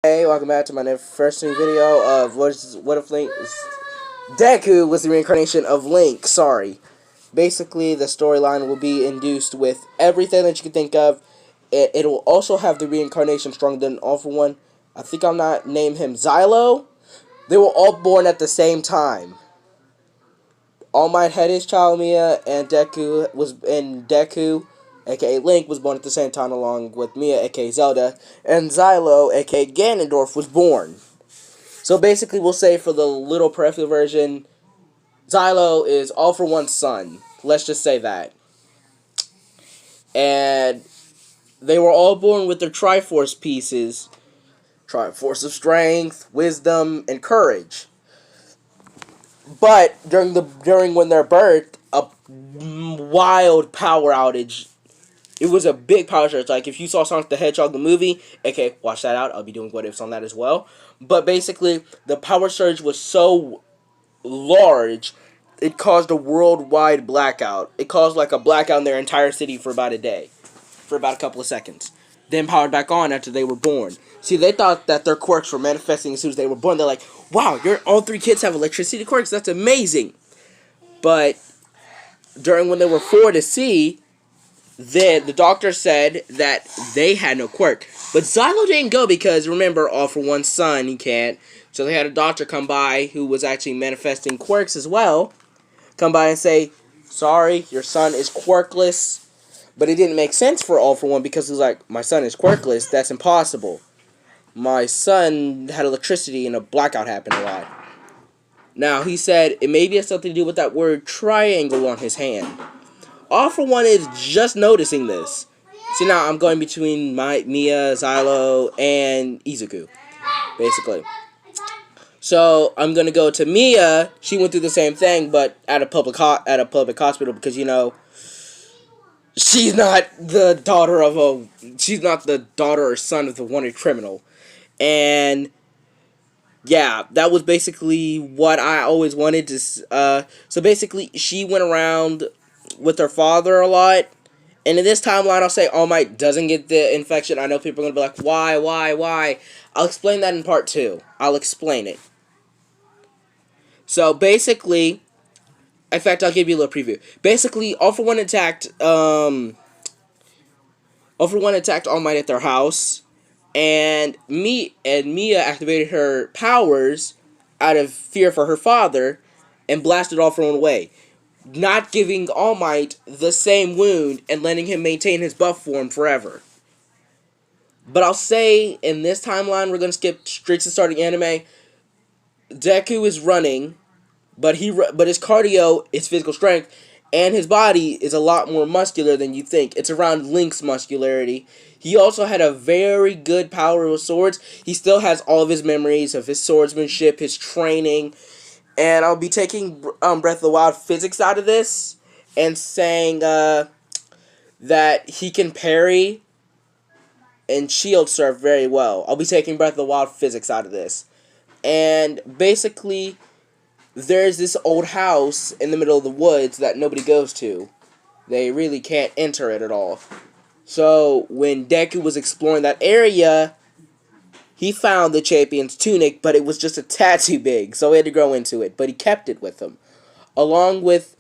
Hey, welcome back to my first new video of what if Link Deku was the reincarnation of Link. Sorry. Basically, the storyline will be induced with everything that you can think of. It will also have the reincarnation stronger than All For One. I think I'm not name him Xylo. They were all born at the same time. All Might had his child Mia, and Deku, aka Link, was born at the same time along with Mia, aka Zelda, and Xylo, aka Ganondorf, was born. So basically, we'll say for the little peripheral version, Xylo is All For One's son. Let's just say that. And they were all born with their Triforce pieces. Triforce of Strength, Wisdom, and Courage. But during when they're birthed, a wild power outage. It was a big power surge. Like if you saw Sonic the Hedgehog the movie, okay, watch that out. I'll be doing what ifs on that as well. But basically, the power surge was so large, it caused a worldwide blackout. It caused like a blackout in their entire city for about a day, for about a couple of seconds. Then powered back on after they were born. See, they thought that their quirks were manifesting as soon as they were born. They're like, wow, all three kids have electricity quirks? That's amazing. But during when they were 4 to see, the doctor said that they had no quirk. But Xylo didn't go because, remember, All For One's son, he can't. So they had a doctor come by who was actually manifesting quirks as well. Come by and say, sorry, your son is quirkless. But it didn't make sense for All For One because he was like, my son is quirkless. That's impossible. My son had electricity and a blackout happened a lot. Now, he said it maybe has something to do with that word triangle on his hand. All For One is just noticing this. See, now I'm going between Mia, Xylo, and Izuku, basically. So I'm gonna go to Mia. She went through the same thing, but at a public hospital because she's not the daughter or son of the wanted criminal, and yeah, that was basically what I always wanted to. So basically, she went around with her father a lot. And in this timeline, I'll say All Might doesn't get the infection. I know people are going to be like, why? I'll explain that in part 2. I'll explain it. So, basically, in fact, I'll give you a little preview. Basically, All For One attacked All Might at their house. And Mia activated her powers out of fear for her father and blasted All For One away, not giving All Might the same wound and letting him maintain his buff form forever. But I'll say, in this timeline, we're going to skip straight to starting anime. Deku is running, but his cardio is physical strength, and his body is a lot more muscular than you think. It's around Link's muscularity. He also had a very good power with swords. He still has all of his memories of his swordsmanship, his training. And I'll be taking Breath of the Wild physics out of this and saying that he can parry and shield serve very well. I'll be taking Breath of the Wild physics out of this. And basically, there's this old house in the middle of the woods that nobody goes to. They really can't enter it at all. So, when Deku was exploring that area, he found the champion's tunic, but it was just a tad too big, so he had to grow into it. But he kept it with him. Along with,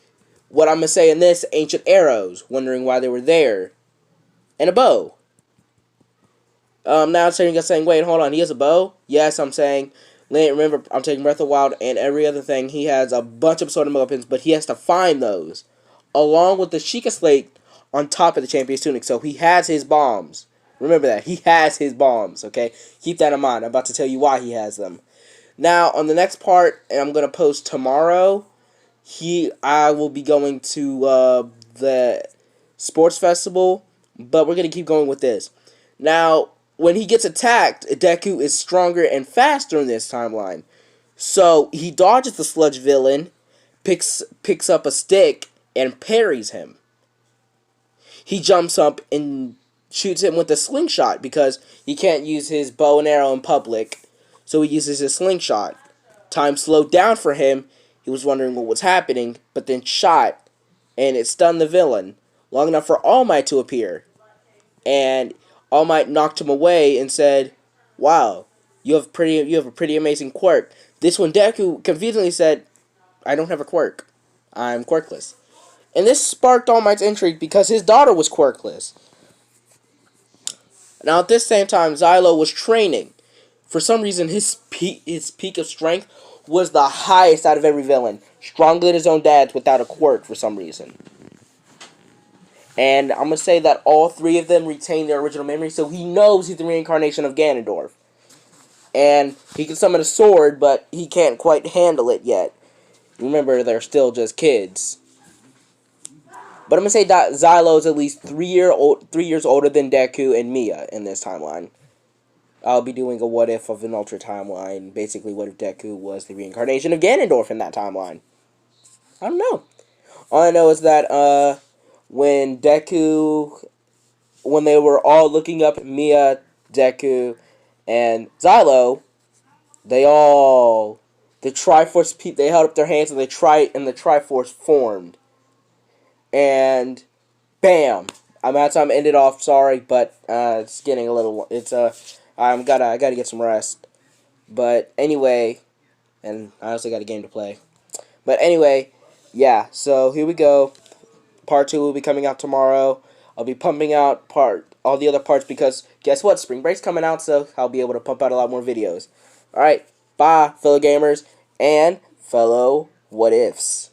what I'm going to say in this, ancient arrows, wondering why they were there. And a bow. Now I'm saying, wait, hold on, he has a bow? Yes, I'm saying, remember, I'm taking Breath of the Wild and every other thing. He has a bunch of sword and weapons, but he has to find those. Along with the Sheikah Slate on top of the champion's tunic, so he has his bombs. Remember that. He has his bombs, okay? Keep that in mind. I'm about to tell you why he has them. Now, on the next part, and I'm going to post tomorrow, I will be going to the sports festival, but we're going to keep going with this. Now, when he gets attacked, Deku is stronger and faster in this timeline. So, he dodges the sludge villain, picks up a stick, and parries him. He jumps up and shoots him with a slingshot because he can't use his bow and arrow in public, so he uses his slingshot. Time slowed down for him. He was wondering what was happening, but then shot, and it stunned the villain long enough for All Might to appear. And All Might knocked him away and said, wow, You have a pretty amazing quirk. This one, Deku confusingly said, I don't have a quirk. I'm quirkless. And this sparked All Might's intrigue because his daughter was quirkless. Now, at this same time, Xylo was training. For some reason, his peak of strength was the highest out of every villain. Stronger than his own dad's without a quirk for some reason. And I'm going to say that all three of them retain their original memory, so he knows he's the reincarnation of Ganondorf. And he can summon a sword, but he can't quite handle it yet. Remember, they're still just kids. But I'm going to say that Xylo is at least 3 years older than Deku and Mia in this timeline. I'll be doing a what if of an ultra timeline. Basically, what if Deku was the reincarnation of Ganondorf in that timeline? I don't know. All I know is that when they were all looking up Mia, Deku, and Xylo, the Triforce, they held up their hands and the Triforce formed. And bam! I'm out of time. Ended off. Sorry, but it's getting a little. I gotta get some rest. But anyway, and I also got a game to play. But anyway, yeah. So here we go. Part 2 will be coming out tomorrow. I'll be pumping out all the other parts because guess what? Spring break's coming out, so I'll be able to pump out a lot more videos. All right, bye, fellow gamers and fellow what ifs.